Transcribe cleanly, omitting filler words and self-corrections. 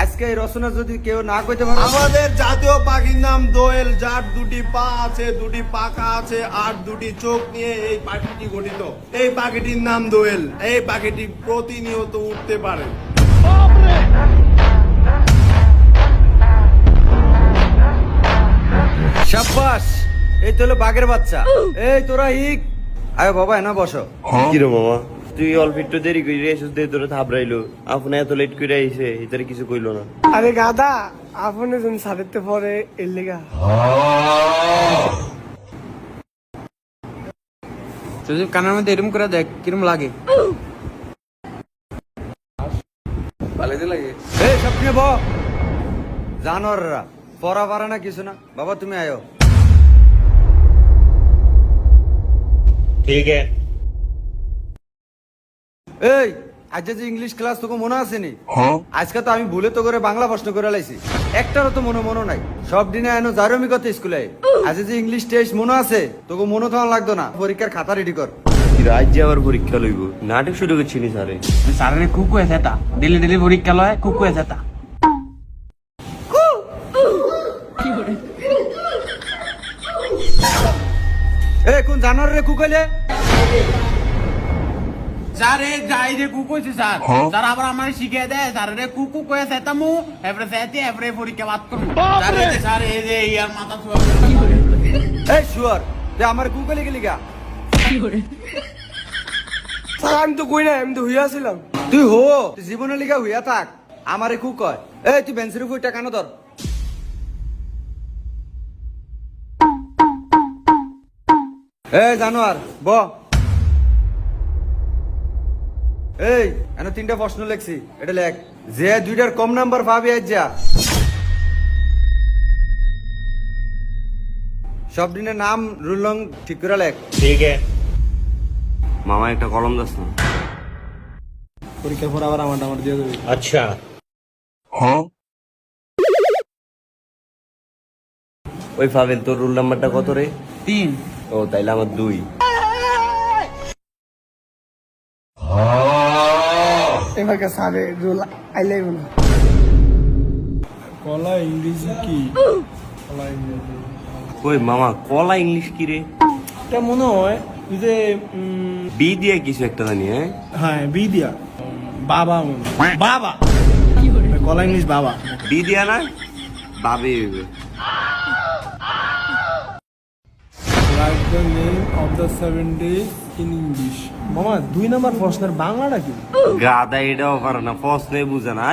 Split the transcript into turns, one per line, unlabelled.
আজকে এই রচনা যদি কেউ না কইতে পারে,
আমাদের জাতীয় পাখির নাম দোয়েল, যার দুটি পা আছে, দুটি পাখা আছে আর দুটি চোখ নিয়ে এই পাখিটি গঠিত। এই পাখিটির নাম দোয়েল। এই পাখিটি প্রতিনিয়ত উঠতে পারে।
সাব্বাস, এই তো হলো বাঘের বাচ্চা। এই তোরা হিক আয় বাবা, এনা বসো।
কিরে মামা, তুই অল্প একটু দেরি করে এসে তোরা থাবড়াইলো, আপনি এত লেট করে আইসে এটারে কিছু কইলো না।
আরে গাদা, আপনি যখন সাথে পরে এর লেগা
যদি কানের মধ্যে এরম করে দেখ কিরম লাগে। ভালোই লাগে।
এই স্বপ্নে ব জানোয়াররা পড়া পারে না কিছু না। বাবা তুমি আয়ো।
ঠিক আছে।
এই আজ যে ইংলিশ ক্লাস তোকে মনে আছে নি? আজকে তো আমি ভুলে তো করে বাংলা প্রশ্ন করে লাইছি, একটারও তো মনে নাই। সব দিনে এনো জারমি কথা স্কুলে। আজ যে ইংলিশ টেস্ট মনে আছে তোকে মনে তখন লাগতো না। পরীক্ষার খাতা রেডি কর।
রাজ্যে আবার পরীক্ষা লইব, নাটক শুরু করছি নি স্যারে।
সারে কুকু আছে তা দিল্লি দিল্লি পরীক্ষা লয় কুকু আছে তা।
এ কোন জানোয়ার রে কুকাইলে?
স্যার এই যাই যে কুকু আছে স্যার, স্যার আবার আমার শিখিয়ে দেয় স্যার রে কুকু কয়ে সেতামু এবারে সেতে এবারে পরীক্ষা বাদ করব। স্যার এই যে স্যার এই যে ইয়ার মাথা ছুয়া।
এই শুয়ার তুই আমার কুকাইলে গেলি গা?
স্যার আমি তো কই না, আমি তো হইয়া ছিলাম।
তুই হো, তুই জীবনে লিখা হইয়া থাক, আমারে কু কয়। এই তুই বেঞ্চের উপর টাকানো ধর। এই জানোয়ার ব। এই এনে তিনটা প্রশ্ন লেখছি, এটা লেখ। যে দুইটার কম নাম্বার পাবি আজ যা। সব দিনের নাম রুল রং ঠিক করে লেখ।
ঠিক আছে মামা, একটা কলম দাস না।
পরীক্ষার পর আবার আমার দিয়ে দেবে।
আচ্ছা। ওই ফাবেল, তোর রুল নাম্বারটা কত রে?
3।
ও তাইলে আমার 2।
এবার স্যারে রোল আইলাই না।
কলা ইংরেজি কি? কলা ইংরেজি
ওই মামা, কলা ইংলিশ কি রে?
এটা মনে হয় ওই যে
বি দিয়ে কিছু একটা জানি।
হ্যাঁ বি দিয়া বাবা বাবা কলা ইংলিশ বাবা।
বি দিয়া না বাবে হইবে।
Write the name of the 7 days in English. মামা 2 নাম্বার প্রশ্নের বাংলাটা কি?
গাদা এটাও পারে না, প্রশ্নে বুঝে না।